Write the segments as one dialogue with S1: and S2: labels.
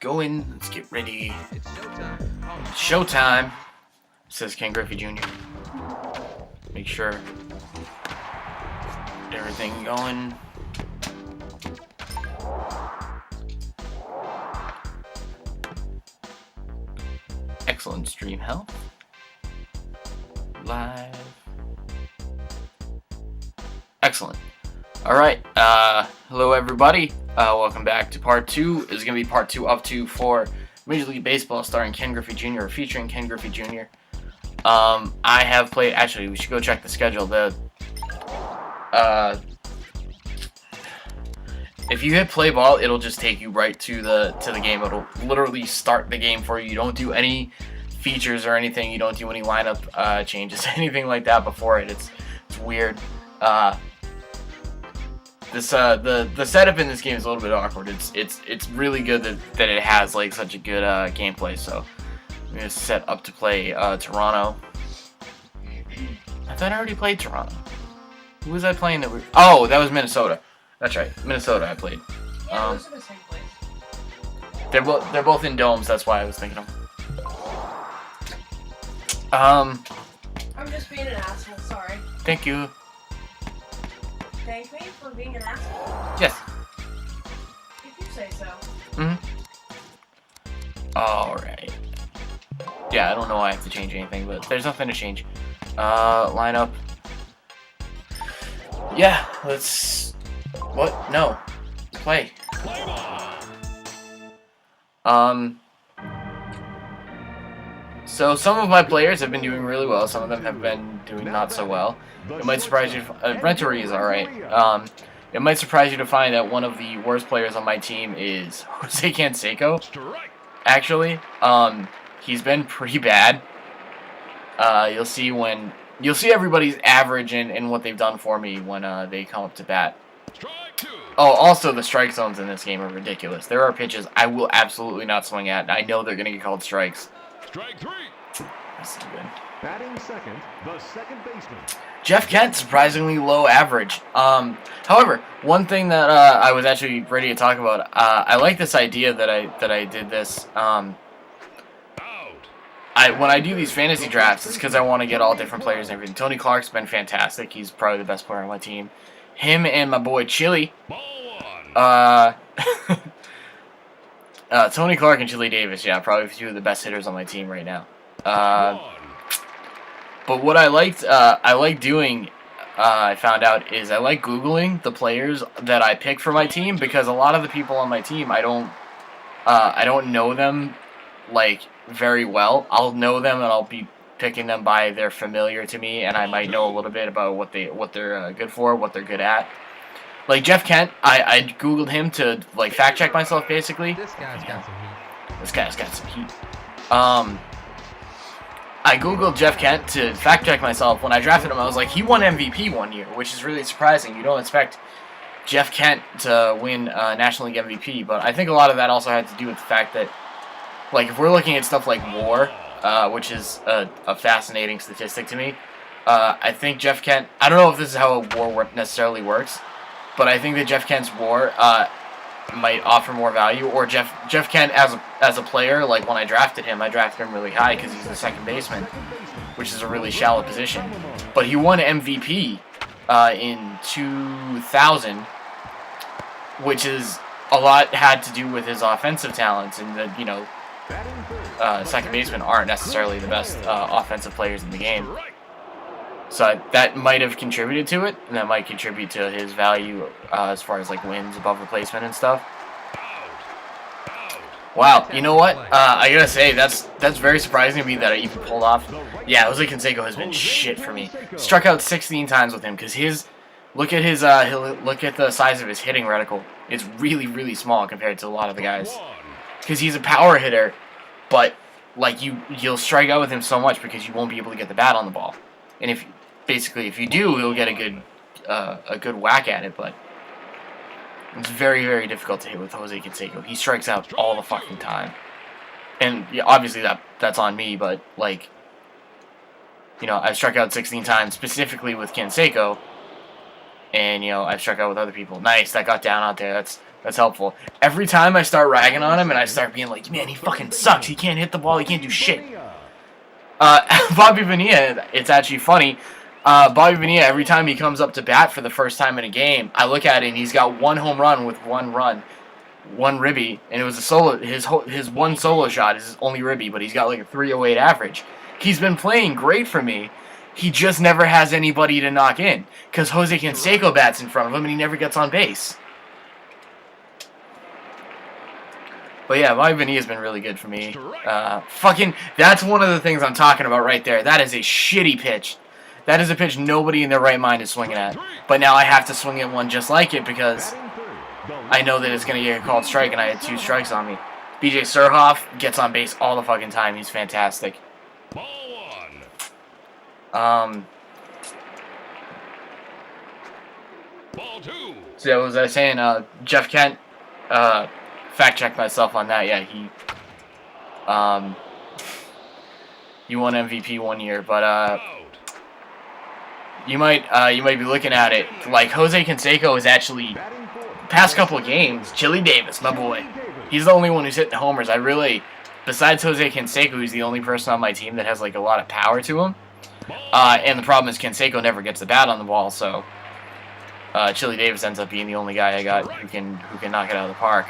S1: go in. Let's get ready. It's showtime. Says Ken Griffey Jr. Make sure everything going. Excellent stream health. Live. Excellent. Alright, hello everybody. Welcome back to part 2. This is going to be part 2 up to for Major League Baseball starring Ken Griffey Jr. or featuring Ken Griffey Jr. I have played, actually we should go check the schedule. If you hit play ball, it'll just take you right to the game. It'll literally start the game for you. You don't do any features or anything. You don't do any lineup changes, anything like that before it. It's weird. The setup in this game is a little bit awkward. It's really good that it has like such a good gameplay. So I'm gonna set up to play Toronto. I thought I already played Toronto. Who was I playing that? Oh, that was Minnesota. That's right, Minnesota. I played.
S2: Yeah, those are the same place.
S1: They're both in domes. That's why I was thinking of.
S2: I'm just being an asshole. Sorry.
S1: Thank you.
S2: Thank me for being an asshole?
S1: Yes.
S2: If you say so.
S1: Alright. Yeah, I don't know why I have to change anything, but there's nothing to change. Lineup. Yeah, let's... What? No. Play. So some of my players have been doing really well. Some of them have been doing not so well. It might surprise you. Rentory is alright. It might surprise you to find that one of the worst players on my team is Jose Canseco. Actually, he's been pretty bad. You'll see everybody's average and what they've done for me when they come up to bat. Oh, also the strike zones in this game are ridiculous. There are pitches I will absolutely not swing at, and I know they're gonna get called strikes.
S3: Strike 3.
S1: That's not good.
S3: Batting second, the second baseman.
S1: Jeff Kent, surprisingly low average. However, one thing that I was actually ready to talk about, I like this idea that I did this. When I do these fantasy drafts, it's because I want to get all different players and everything. Tony Clark's been fantastic. He's probably the best player on my team. Him and my boy Chili. Tony Clark and Chili Davis, yeah, probably two of the best hitters on my team right now. But what I like doing, I found out, is I like Googling the players that I pick for my team, because a lot of the people on my team, I don't know them, like, very well. I'll know them and I'll be picking them by they're familiar to me, and I might know a little bit about what they're good for, what they're good at. Like Jeff Kent, I Googled him to like fact check myself basically.
S4: This guy's got some heat.
S1: This guy's got some heat. I Googled Jeff Kent to fact check myself. When I drafted him, I was like, he won MVP one year, which is really surprising. You don't expect Jeff Kent to win National League MVP, but I think a lot of that also had to do with the fact that, like, if we're looking at stuff like WAR, which is a fascinating statistic to me, I think Jeff Kent, I don't know if this is how a WAR necessarily works, but I think that Jeff Kent's WAR might offer more value, or Jeff Kent as a player. Like when I drafted him really high because he's the second baseman, which is a really shallow position. But he won MVP in 2000, which is a lot had to do with his offensive talents, and that, you know, second basemen aren't necessarily the best offensive players in the game. So that might have contributed to it, and that might contribute to his value as far as like wins above replacement and stuff. Wow, you know what? I gotta say that's very surprising to me that I even pulled off. Yeah, Jose Canseco has been shit for me. Struck out 16 times with him because look at the size of his hitting reticle. It's really, really small compared to a lot of the guys. Because he's a power hitter, but like you'll strike out with him so much because you won't be able to get the bat on the ball. And if you do, he'll get a good whack at it, but it's very, very difficult to hit with Jose Canseco. He strikes out all the fucking time. And yeah, obviously that's on me, but like, you know, I've struck out 16 times specifically with Canseco, and you know, I've struck out with other people. Nice, that got down out there. That's helpful. Every time I start ragging on him and I start being like, man, he fucking sucks. He can't hit the ball. He can't do shit. Bobby Bonilla, it's actually funny. Bobby Bonilla, every time he comes up to bat for the first time in a game, I look at it and he's got 1 home run with 1 run, 1 ribby, and it was a solo. His one solo shot is his only ribby, but he's got like a 308 average. He's been playing great for me. He just never has anybody to knock in because Jose Canseco bats in front of him and he never gets on base. But yeah, Bobby Bonilla has been really good for me. That's one of the things I'm talking about right there. That is a shitty pitch. That is a pitch nobody in their right mind is swinging at. But now I have to swing at one just like it because I know that it's going to get a called strike and I had 2 strikes on me. BJ Surhoff gets on base all the fucking time. He's fantastic.
S3: Ball 2.
S1: So what was I saying? Jeff Kent, fact check myself on that. Yeah, he won MVP 1 year, but you might be looking at it like Jose Canseco is actually past couple of games. Chili Davis, my boy, he's the only one who's hitting homers. Besides Jose Canseco, who's the only person on my team that has like a lot of power to him. And the problem is Canseco never gets the bat on the ball, so Chili Davis ends up being the only guy I got who can knock it out of the park.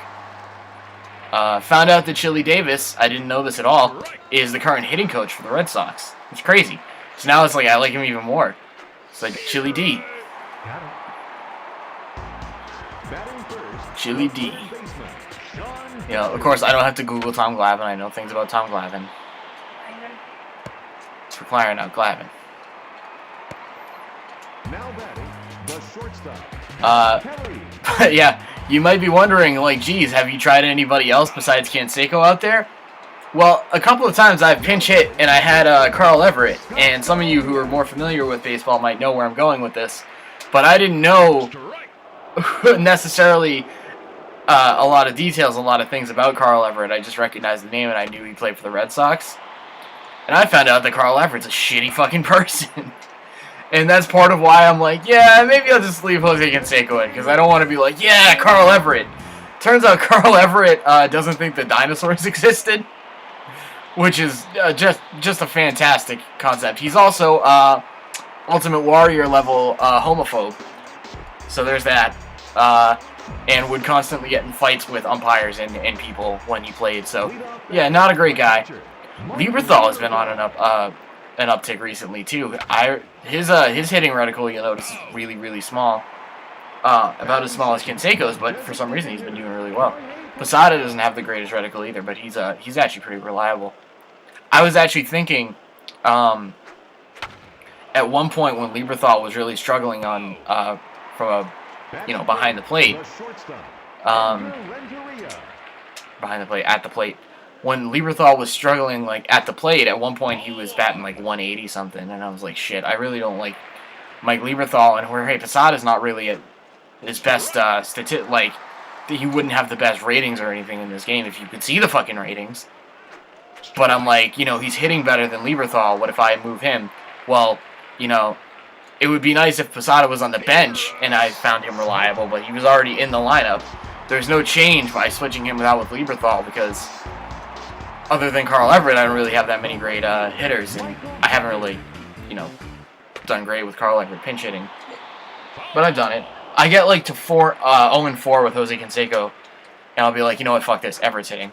S1: Found out that Chili Davis, I didn't know this at all, is the current hitting coach for the Red Sox. It's crazy. So now it's like I like him even more. It's like Chili D. Chili D. You know, of course, I don't have to Google Tom Glavine. I know things about Tom Glavine. It's for crying out Glavine.
S3: Now batting, the shortstop.
S1: Yeah, you might be wondering, like, geez, have you tried anybody else besides Canseco out there? Well, a couple of times I've pinch hit, and I had Carl Everett, and some of you who are more familiar with baseball might know where I'm going with this, but I didn't know necessarily a lot of details, a lot of things about Carl Everett. I just recognized the name, and I knew he played for the Red Sox. And I found out that Carl Everett's a shitty fucking person. And that's part of why I'm like, yeah, maybe I'll just leave Jose Canseco in, because I don't want to be like, yeah, Carl Everett. Turns out Carl Everett doesn't think the dinosaurs existed, which is just a fantastic concept. He's also Ultimate Warrior level homophobe, so there's that. And would constantly get in fights with umpires and people when he played. So yeah, not a great guy. Lieberthal has been on an uptick recently too. His hitting reticle, you'll notice, is really, really small. About as small as Canseco's, but for some reason he's been doing really well. Posada doesn't have the greatest reticle either, but he's actually pretty reliable. I was actually thinking, at one point when Lieberthal was really struggling on from behind the plate, at the plate. When Lieberthal was struggling, like, at the plate, at one point he was batting, like, 180 something, and I was like, shit, I really don't like Mike Lieberthal, and Jorge Posada's not really at his best, he wouldn't have the best ratings or anything in this game if you could see the fucking ratings. But I'm like, he's hitting better than Lieberthal, what if I move him? Well, it would be nice if Posada was on the bench, and I found him reliable, but he was already in the lineup. There's no change by switching him out with Lieberthal, because other than Carl Everett, I don't really have that many great hitters, and I haven't really, done great with Carl Everett pinch hitting. But I've done it. I get like to 0-4 with Jose Canseco, and I'll be like, you know what, fuck this, Everett's hitting.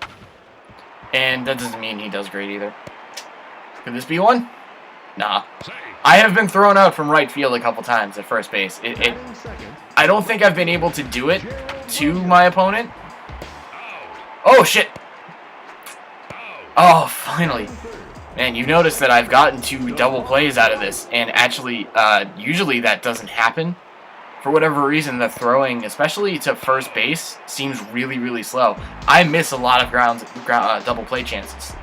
S1: And that doesn't mean he does great either. Could this be one? Nah. I have been thrown out from right field a couple times at first base. I don't think I've been able to do it to my opponent. Oh, shit. Oh, finally. Man, you've noticed that I've gotten 2 double plays out of this, and actually, usually that doesn't happen. For whatever reason, the throwing, especially to first base, seems really, really slow. I miss a lot of double play chances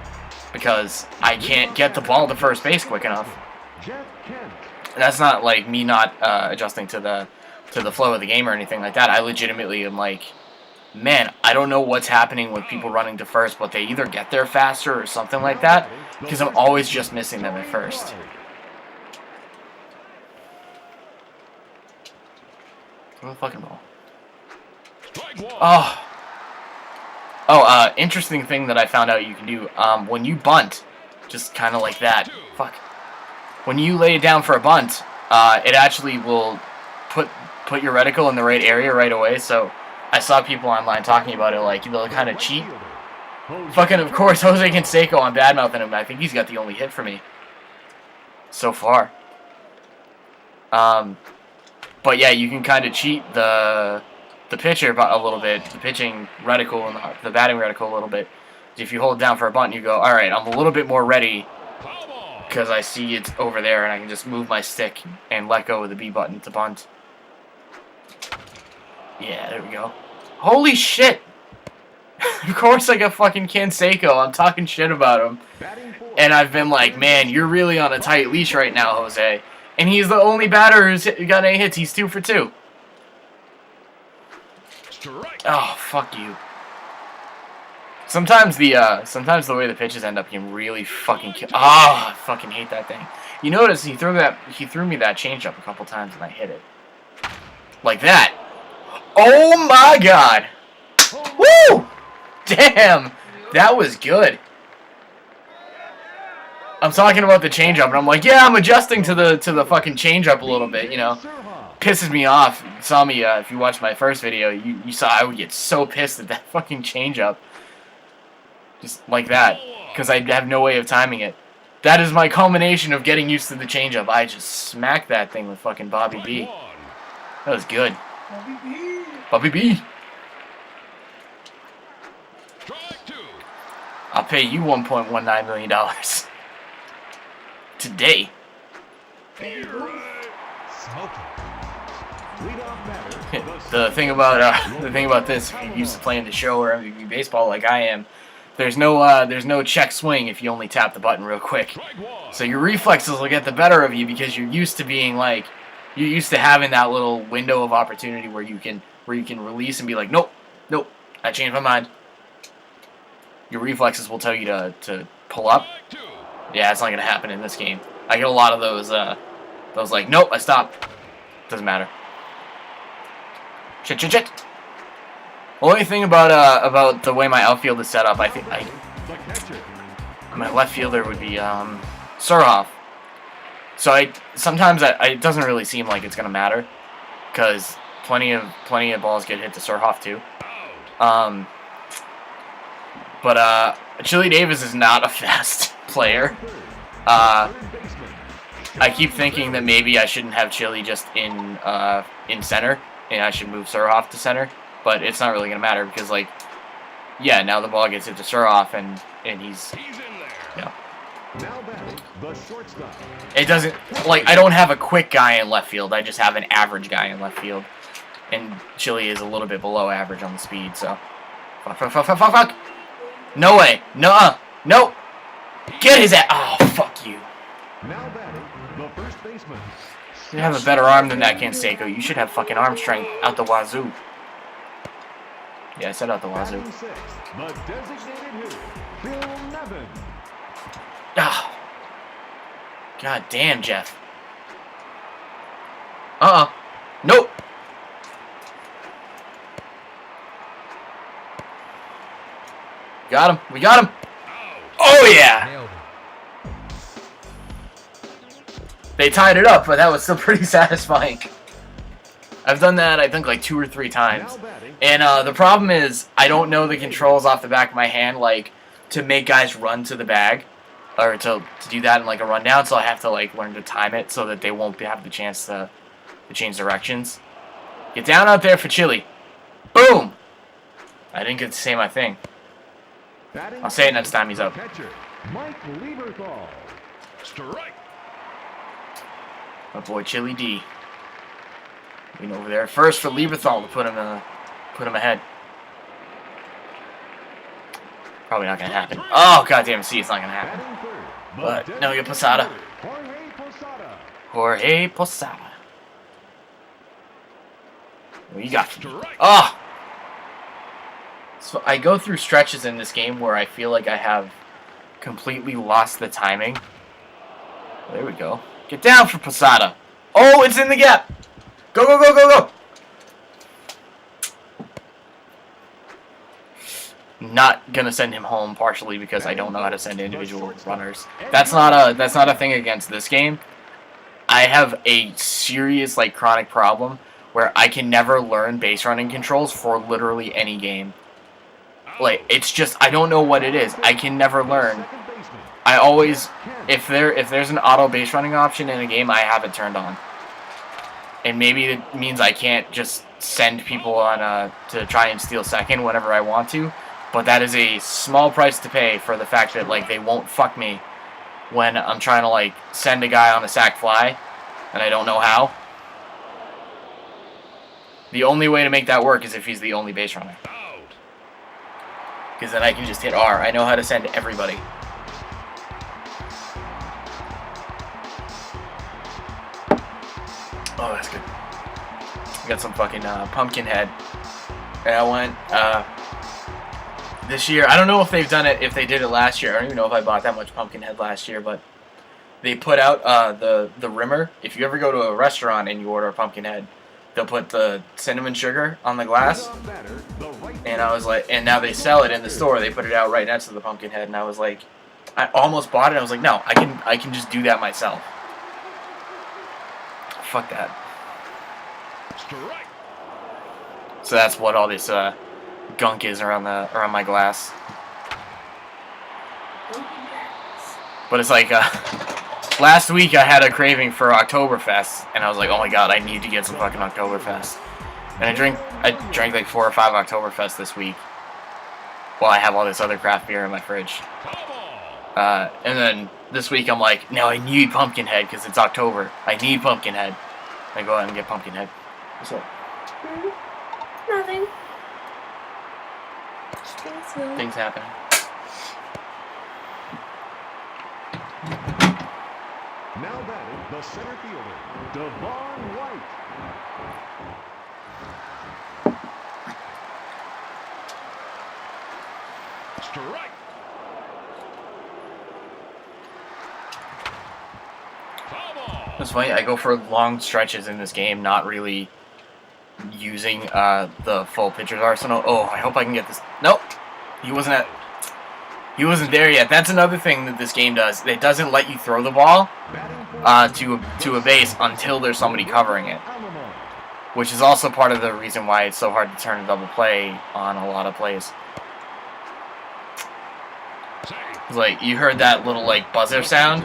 S1: because I can't get the ball to first base quick enough. And that's not like me not adjusting to the flow of the game or anything like that. I legitimately am like, man, I don't know what's happening with people running to first, but they either get there faster or something like that, because I'm always just missing them at first. Throw the fucking ball. Oh. Interesting thing that I found out you can do. When you bunt, just kind of like that. Fuck. When you lay it down for a bunt, it actually will put your reticle in the right area right away. So I saw people online talking about it, like they'll kind of cheat. Fucking, of course, Jose Canseco, I'm bad-mouthing him. I think he's got the only hit for me so far. But yeah, you can kind of cheat the pitcher a little bit, the pitching reticle and the batting reticle a little bit. If you hold down for a bunt, you go, all right, I'm a little bit more ready because I see it's over there, and I can just move my stick and let go of the B button to bunt. Yeah, there we go. Holy shit! Of course I got fucking Canseco. I'm talking shit about him. And I've been like, man, you're really on a tight leash right now, Jose. And he's the only batter who's got any hits. He's 2 for 2. Oh, fuck you. Sometimes the way the pitches end up can really fucking kill. Oh, I fucking hate that thing. You notice he threw me that changeup a couple times and I hit it. Like that. Oh my god. Woo! Damn! That was good. I'm talking about the changeup, and I'm like, yeah, I'm adjusting to the fucking changeup a little bit, you know. Pisses me off. You saw me, if you watched my first video, you saw I would get so pissed at that fucking changeup. Just like that. Because I have no way of timing it. That is my culmination of getting used to the changeup. I just smacked that thing with fucking Bobby B. That was good. Bobby B. I'll pay you $1.19 million today. The thing about this, if you're used to playing the show or MVP baseball like I am, there's no check swing if you only tap the button real quick. So your reflexes will get the better of you because you're used to being like, you're used to having that little window of opportunity where you can release and be like, nope, I changed my mind. Your reflexes will tell you to pull up. Yeah, it's not gonna happen in this game. I get a lot of those like, nope, I stopped. Doesn't matter. Shit. Only thing about the way my outfield is set up, I think my left fielder would be Surhoff. So sometimes it doesn't really seem like it's gonna matter, because plenty of balls get hit to Surhoff too. But Chili Davis is not a fast player. I keep thinking that maybe I shouldn't have Chili just in center, and I should move Surhoff to center. But it's not really gonna matter because, like, yeah, now the ball gets hit to Surhoff, and he's you know. It doesn't, like, I don't have a quick guy in left field. I just have an average guy in left field, and Chili is a little bit below average on the speed. So, fuck. No way. Nuh-uh. Nope. Get his ass. Oh, fuck you.
S3: Now batting, the first baseman.
S1: You have a better arm than that, Canseco. You should have fucking arm strength out the wazoo. Yeah, I said out the wazoo.
S3: The designated hitter, Bill Nevin.
S1: Ah. God damn, Jeff. Nope. Got him. We got him. Oh, yeah. They tied it up, but that was still pretty satisfying. I've done that, I think, like 2 or 3 times. And the problem is, I don't know the controls off the back of my hand, like, to make guys run to the bag. Or to do that in, like, a rundown, so I have to, like, learn to time it so that they won't have the chance to change directions. Get down out there for Chili. Boom! I didn't get to say my thing. I'll say it next time he's up. My boy Chili D. Lean over there first for Lieberthal to put him ahead. Probably not gonna happen. Oh, goddamn! See, it's not gonna happen. But no, you're Posada. Jorge Posada. What you got? Oh. So I go through stretches in this game where I feel like I have completely lost the timing. There we go. Get down for Posada. Oh, it's in the gap. Go. not gonna send him home, partially because I don't know how to send individual runners. That's not a thing against this game. I have a serious, like, chronic problem where I can never learn base running controls for literally any game. Like, it's just, I don't know what it is. I can never learn. I always, if there's an auto base running option in a game, I have it turned on. And maybe it means I can't just send people on to try and steal second whenever I want to. But that is a small price to pay for the fact that, like, they won't fuck me when I'm trying to, like, send a guy on a sack fly and I don't know how. The only way to make that work is if he's the only base runner. Because then I can just hit R. I know how to send everybody. Oh, that's good. Got some fucking pumpkin head. And I went this year. I don't know if they've done it, if they did it last year. I don't even know if I bought that much pumpkin head last year, but they put out the rimmer. If you ever go to a restaurant and you order a pumpkin head, they'll put the cinnamon sugar on the glass. And I was like, and now they sell it in the store. They put it out right next to the pumpkin head, and I was like, I almost bought it. I was like, no, I can just do that myself. Fuck that. So that's what all this gunk is around my glass. But it's like last week I had a craving for Oktoberfest, and I was like, oh my god, I need to get some fucking Oktoberfest. And I drank like 4 or 5 Oktoberfest this week. While I have all this other craft beer in my fridge. And then this week I'm like, no, I need Pumpkinhead because it's October. I need Pumpkinhead. I go out and get Pumpkinhead. What's up?
S2: Nothing.
S1: Things happening.
S3: Now batting the center fielder, Devon White. Strike.
S1: It's funny, I go for long stretches in this game, not really using the full pitcher's arsenal. Oh, I hope I can get this. Nope. He wasn't there yet. That's another thing that this game does. It doesn't let you throw the ball to a base until there's somebody covering it. Which is also part of the reason why it's so hard to turn a double play on a lot of plays. It's like, you heard that little, like, buzzer sound?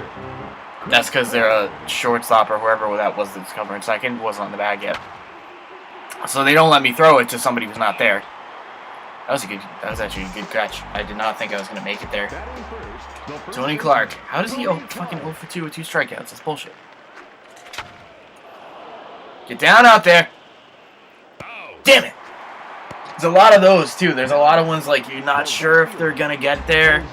S1: That's because they're a shortstop or whoever that was that's covering second wasn't on the bag yet. So they don't let me throw it to somebody who's not there. That was actually a good catch. I did not think I was going to make it there. Tony Clark. How does he fucking 0 for 2 with 2 strikeouts? That's bullshit. Get down out there. Damn it. There's a lot of those, too. There's a lot of ones like you're not sure if they're going to get there.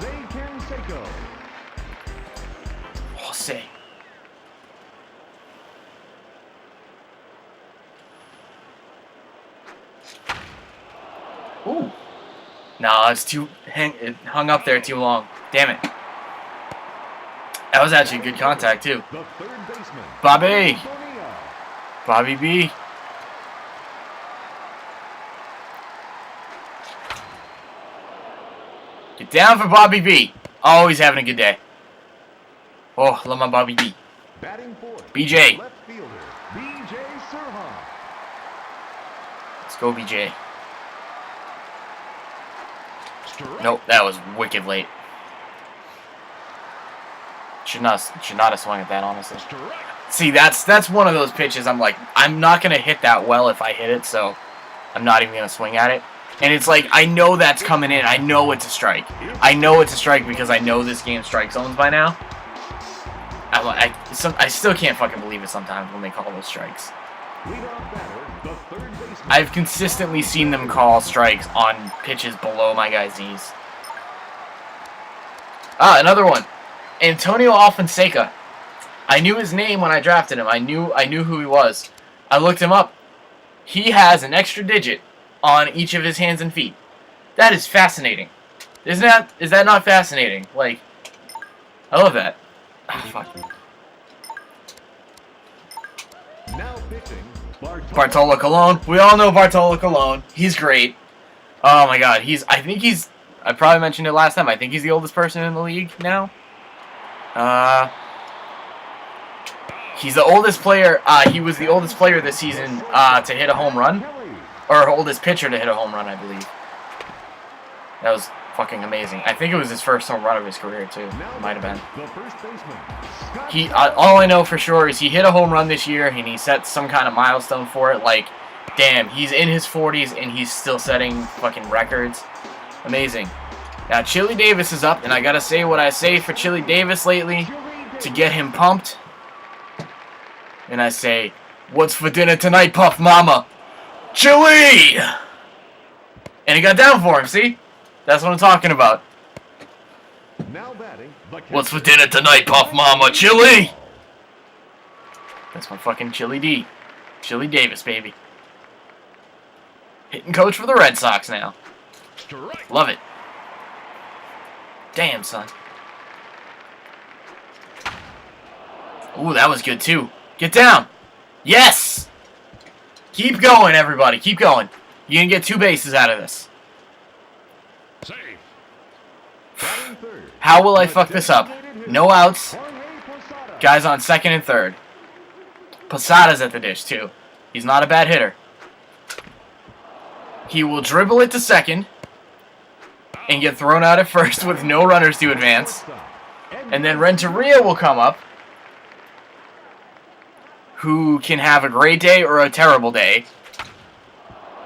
S1: Oh, say. Ooh. No, it's it hung up there too long. Damn it. That was actually good contact, too. Bobby B. Get down for Bobby B. Always having a good day. Oh, love my Bobby B. BJ. Let's go, BJ. Nope, that was wicked late. Should not have swung at that, honestly. See, that's one of those pitches I'm like, I'm not going to hit that well if I hit it, so I'm not even going to swing at it. And it's like, I know that's coming in. I know it's a strike. I know it's a strike because I know this game strike zones by now. I still can't fucking believe it sometimes when they call those strikes. I've consistently seen them call strikes on pitches below my guy's knees. Ah, another one. Antonio Alfonseca. I knew his name when I drafted him. I knew who he was. I looked him up. He has an extra digit on each of his hands and feet. That is fascinating. Is that not fascinating? Like, I love that. Ah, fuck.
S3: Now pitching,
S1: Bartolo Colon. We all know Bartolo Colon. He's great. Oh my god, I think he's I probably mentioned it last time. I think he's the oldest person in the league now. He's the oldest player. He was the oldest player this season to hit a home run, or oldest pitcher to hit a home run, I believe. That was fucking amazing. I think it was his first home run of his career too. Might have been. All I know for sure is he hit a home run this year, and he set some kind of milestone for it. Like, damn, he's in his 40s and he's still setting fucking records. Amazing. Now Chili Davis is up, and I gotta say what I say for Chili Davis lately to get him pumped. And I say, "What's for dinner tonight, Puff Mama? Chili!" And he got down for him. See? That's what I'm talking about. What's for dinner tonight, Puff Mama? Chili! That's my fucking Chili D. Chili Davis, baby. Hitting coach for the Red Sox now. Love it. Damn, son. Ooh, that was good, too. Get down. Yes! Keep going, everybody. Keep going. You can get 2 bases out of this. How will I fuck this up? No outs. Guys on second and third. Posada's at the dish, too. He's not a bad hitter. He will dribble it to second and get thrown out at first with no runners to advance. And then Renteria will come up, who can have a great day or a terrible day.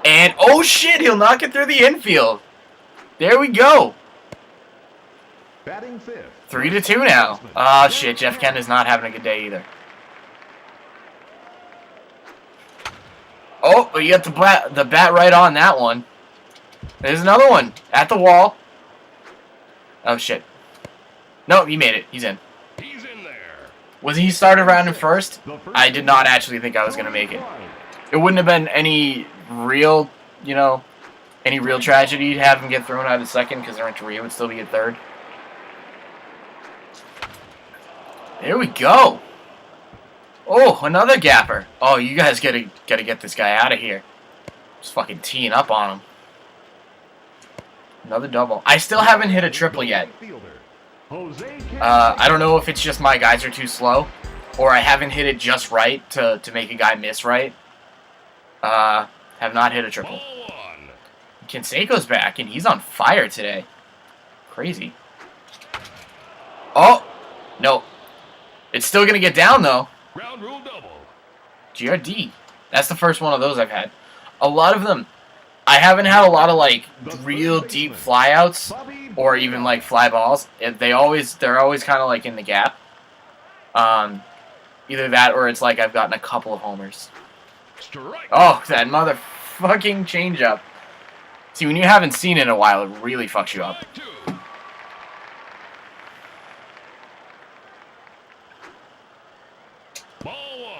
S1: And, oh shit, he'll knock it through the infield. There we go. 3-2 now. Ah, shit, Jeff Kent is not having a good day either. Oh, but you got the bat right on that one. There's another one at the wall. Oh, shit. No, he made it. He's in.
S3: He's in there.
S1: Was he started around in first? I did not actually think I was going to make it. It wouldn't have been any real, any real tragedy to have him get thrown out at second because Renteria would still be at third. There we go. Oh, another gapper. Oh, you guys gotta get this guy out of here. Just fucking teeing up on him. Another double. I still haven't hit a triple yet. I don't know if it's just my guys are too slow, or I haven't hit it just right to make a guy miss right. Have not hit a triple. Canseco's back, and he's on fire today. Crazy. Oh! No. It's still going to get down, though.
S3: Ground rule double.
S1: GRD. That's the first one of those I've had. A lot of them. I haven't had a lot of, like, real deep flyouts or even, like, fly balls. They're always kind of, like, in the gap. Either that or it's like I've gotten a couple of homers. Oh, that motherfucking changeup. See, when you haven't seen it in a while, it really fucks you up.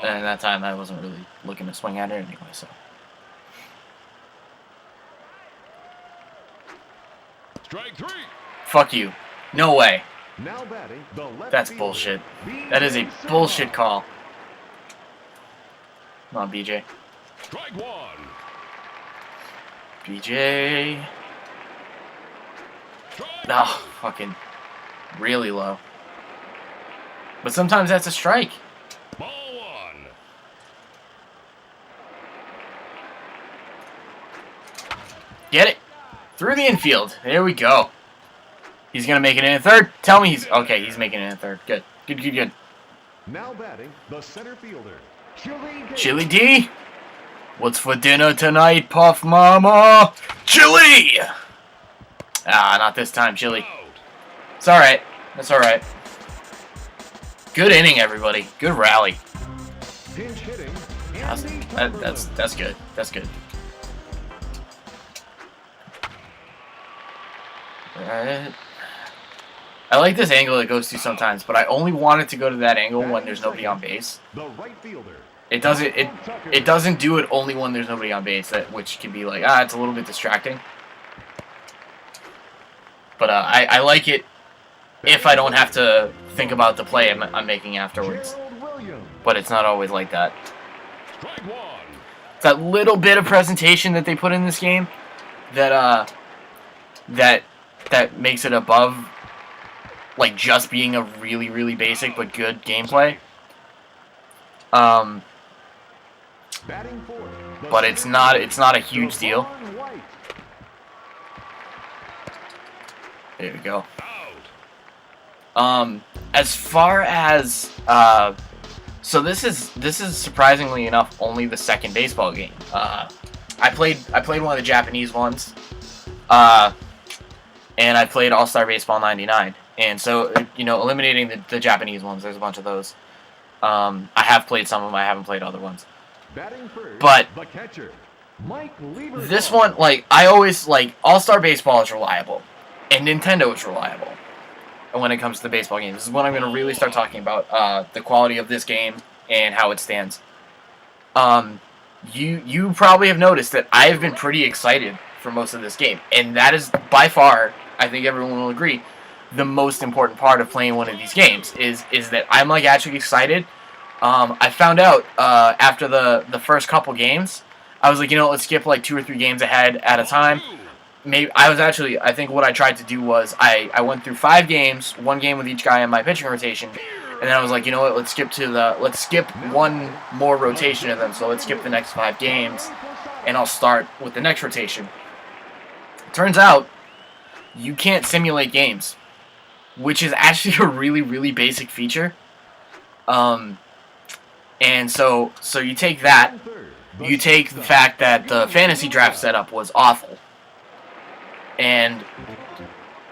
S1: And that time I wasn't really looking to swing at it anyway, so.
S3: Strike 3.
S1: Fuck you. No way.
S3: Now batting, the left
S1: That's
S3: fielder,
S1: bullshit. That is a bullshit call. Come on, BJ.
S3: Strike 1.
S1: BJ. Oh, fucking really low. But sometimes that's a strike.
S3: Ball 1.
S1: Get it. Through the infield. There we go. He's going to make it in a third. Tell me he's... Okay, he's making it in a third. Good. Good, good, good.
S3: Now batting, the center fielder,
S1: Chili D. What's for dinner tonight, Puff Mama? Chili! Ah, not this time, Chili. It's alright. That's alright. Good inning, everybody. Good rally.
S3: Pinch hitting.
S1: That's good. That's good. Alright. I like this angle it goes to sometimes, but I only want it to go to that angle when there's nobody on base.
S3: The right fielder.
S1: It doesn't do it only when there's nobody on base, which can be like, it's a little bit distracting. But I like it if I don't have to think about the play I'm making afterwards. But it's not always like that. It's that little bit of presentation that they put in this game that that makes it above, like, just being a really, really basic but good gameplay. But it's not a huge deal. There we go. As far as so this is surprisingly enough only the second baseball game. I played one of the Japanese ones, and I played All-Star Baseball '99. And so, you know, eliminating the Japanese ones, there's a bunch of those. I have played some of them. I haven't played other ones. But this one, like, I always, like, All-Star Baseball is reliable, and Nintendo is reliable. And when it comes to the baseball game, this is when I'm going to really start talking about the quality of this game and how it stands. You probably have noticed that I have been pretty excited for most of this game, and that is by far, I think everyone will agree, the most important part of playing one of these games is that I'm, like, actually excited. I found out after the first couple games, I was like, you know, let's skip like 2 or 3 games ahead at a time. Maybe I think what I tried to do was I went through 5 games, 1 game with each guy in my pitching rotation, and then I was like, you know what, let's skip 1 more rotation of them. So let's skip the next 5 games, and I'll start with the next rotation. Turns out you can't simulate games, which is actually a really, really basic feature. And so you take that, you take the fact that the fantasy draft setup was awful. And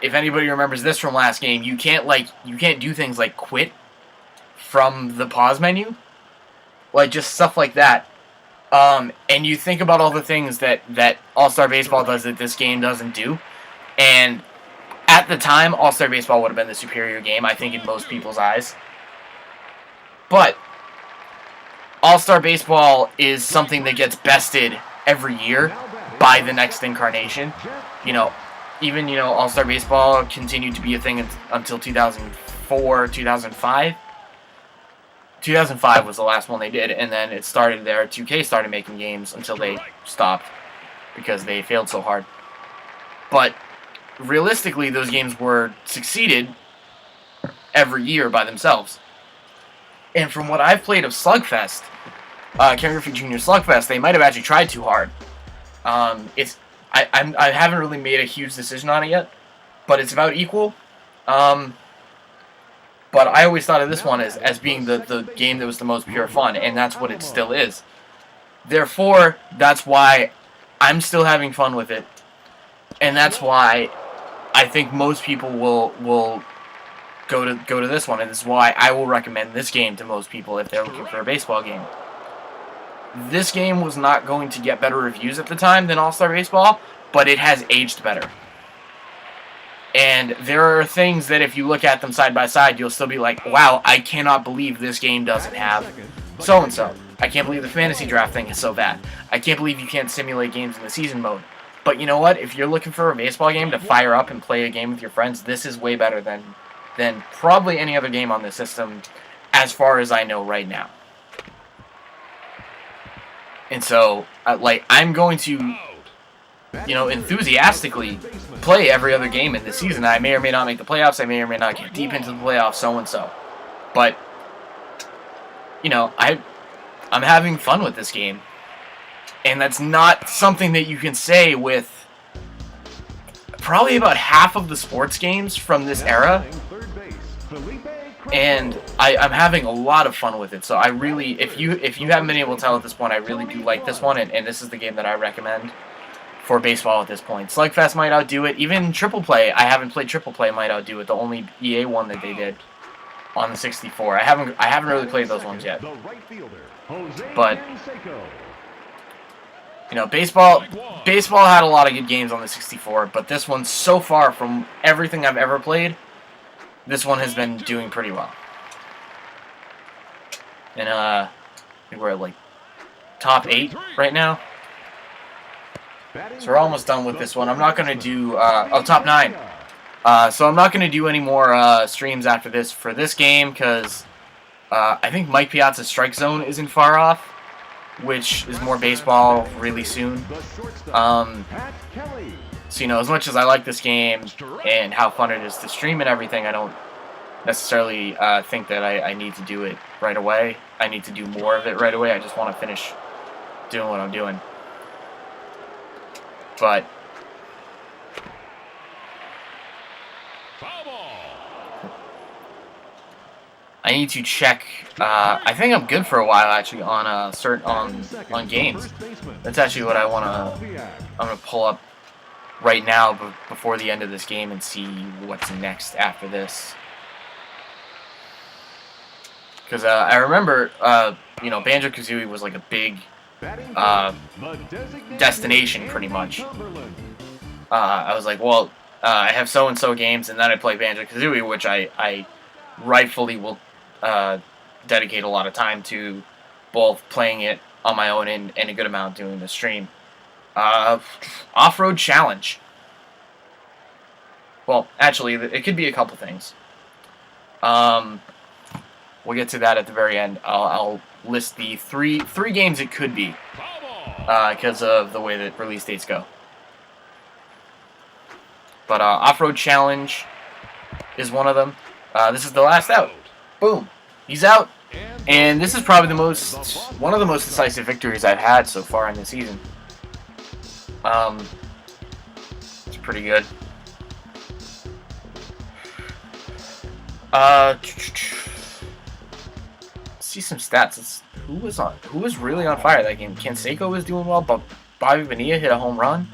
S1: if anybody remembers this from last game, you can't do things like quit from the pause menu. Like, just stuff like that. And you think about all the things that All-Star Baseball does that this game doesn't do. And at the time, All-Star Baseball would have been the superior game, I think, in most people's eyes. But All-Star Baseball is something that gets bested every year by the next incarnation. You know, even, you know, All-Star Baseball continued to be a thing until 2004, 2005. 2005 was the last one they did, and then it started there. 2K started making games until they stopped because they failed so hard. But realistically, those games were succeeded every year by themselves. And from what I've played of Slugfest, Ken Griffey Jr. Slugfest, they might have actually tried too hard. I haven't really made a huge decision on it yet, but it's about equal. But I always thought of this one as being the game that was the most pure fun, and that's what it still is. Therefore, that's why I'm still having fun with it, and that's why I think most people will go to this one, and this is why I will recommend this game to most people if they're looking for a baseball game. This game was not going to get better reviews at the time than All-Star Baseball, but it has aged better. And there are things that if you look at them side by side, you'll still be like, wow, I cannot believe this game doesn't have so-and-so. I can't believe the fantasy draft thing is so bad. I can't believe you can't simulate games in the season mode. But you know what? If you're looking for a baseball game to fire up and play a game with your friends, this is way better than probably any other game on this system, as far as I know right now. And so, I'm going to, you know, enthusiastically play every other game in this season. I may or may not make the playoffs. I may or may not get deep into the playoffs, so and so. But, you know, I'm having fun with this game. And that's not something that you can say with probably about half of the sports games from this era. And I'm having a lot of fun with it. So I really, if you haven't been able to tell at this point, I really do like this one, and this is the game that I recommend for baseball at this point. Slugfest might outdo it. Even Triple Play, I haven't played Triple Play, might outdo it. The only EA one that they did on the 64. I haven't really played those ones yet. But you know, baseball had a lot of good games on the 64, but this one, so far from everything I've ever played, this one has been doing pretty well. And I think we're at like top 8 right now. So we're almost done with this one. I'm not going to do top 9. So I'm not going to do any more streams after this for this game because I think Mike Piazza's Strike Zone isn't far off, which is more baseball really soon. So, you know, as much as I like this game and how fun it is to stream and everything, I don't necessarily think that I need to do it right away. I need to do more of it right away. I just want to finish doing what I'm doing. But I need to check. I think I'm good for a while actually on on games. That's actually what I wanna. I'm gonna pull up right now before the end of this game and see what's next after this. Because I remember, you know, Banjo-Kazooie was like a big destination pretty much. I was like, well, I have so-and-so games, and then I play Banjo-Kazooie, which I rightfully will dedicate a lot of time to, both playing it on my own and a good amount doing the stream. Off-road challenge. Well, actually, it could be a couple things. We'll get to that at the very end. I'll list the three games it could be, because of the way that release dates go. But off-road challenge is one of them. This is the last out. Boom, he's out, and this is probably one of the most decisive victories I've had so far in the season. It's pretty good. See some stats. Who was really on fire that game? Canseco was doing well, but Bobby Bonilla hit a home run.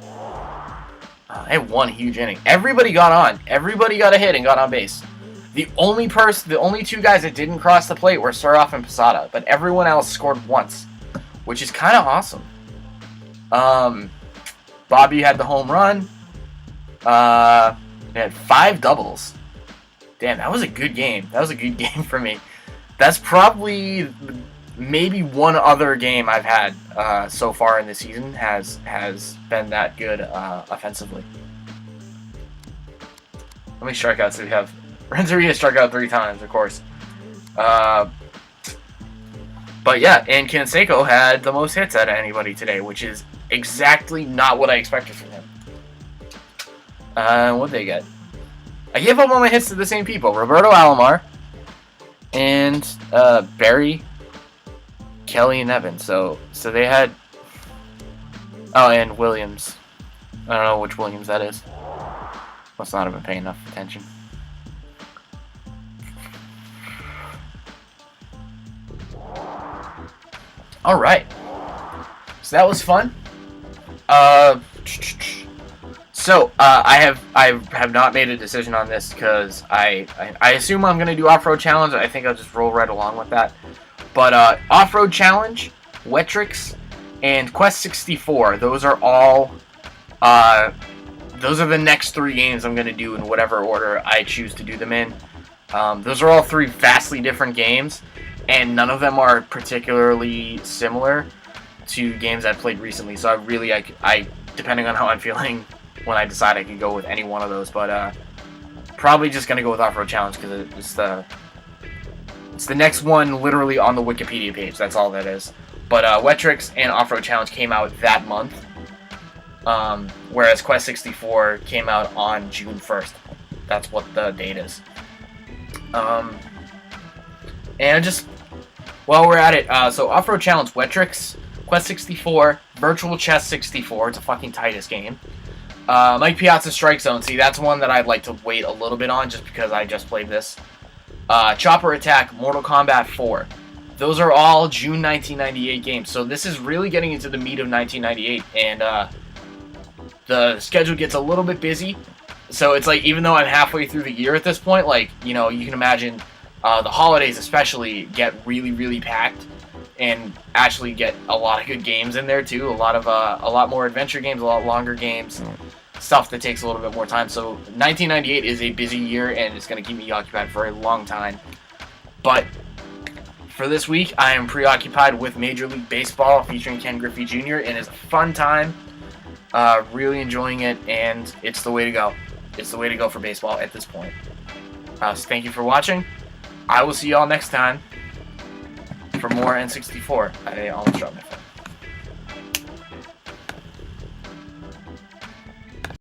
S1: I had one huge inning. Everybody got on. Everybody got a hit and got on base. The only two guys that didn't cross the plate were Suroff and Posada, but everyone else scored once, which is kind of awesome. Bobby had the home run. He had 5 doubles. Damn, that was a good game. That was a good game for me. That's probably maybe one other game I've had so far in the season has been that good offensively. How many strikeouts do we have? Renteria struck out 3 times, of course. But yeah, and Canseco had the most hits out of anybody today, which is exactly not what I expected from him. What'd they get? I gave up all my hits to the same people. Roberto Alomar and Barry, Kelly, and Evans. So they had... Oh, and Williams. I don't know which Williams that is. Must not have been paying enough attention. Alright. So that was fun. I have not made a decision on this because I assume I'm gonna do off-road challenge. I think I'll just roll right along with that. But off-road challenge, Wetrix, and Quest 64. Those are all. Those are the next 3 games I'm gonna do in whatever order I choose to do them in. Those are all 3 vastly different games, and none of them are particularly similar to games I've played recently. So I depending on how I'm feeling when I decide, I could go with any one of those, but probably just gonna go with Off-Road Challenge because it's the next one literally on the Wikipedia page. That's all that is. But Wetrix and Off-Road Challenge came out that month, whereas Quest 64 came out on June 1st. That's what the date is. And just while we're at it, so Off-Road Challenge, Wetrix, Quest 64, Virtual Chess 64. It's a fucking tightest game. Mike Piazza Strike Zone. See, that's one that I'd like to wait a little bit on just because I just played this. Chopper Attack, Mortal Kombat 4. Those are all June 1998 games. So this is really getting into the meat of 1998. And the schedule gets a little bit busy. So it's like, even though I'm halfway through the year at this point, like, you know, you can imagine the holidays especially get really, really packed. And actually get a lot of good games in there too. A lot more adventure games, a lot longer games, stuff that takes a little bit more time. So 1998 is a busy year, and it's going to keep me occupied for a long time. But for this week, I am preoccupied with Major League Baseball featuring Ken Griffey Jr. and it's a fun time. Really enjoying it, and it's the way to go. It's the way to go for baseball at this point. So thank you for watching. I will see y'all next time for more N64. I almost dropped my phone.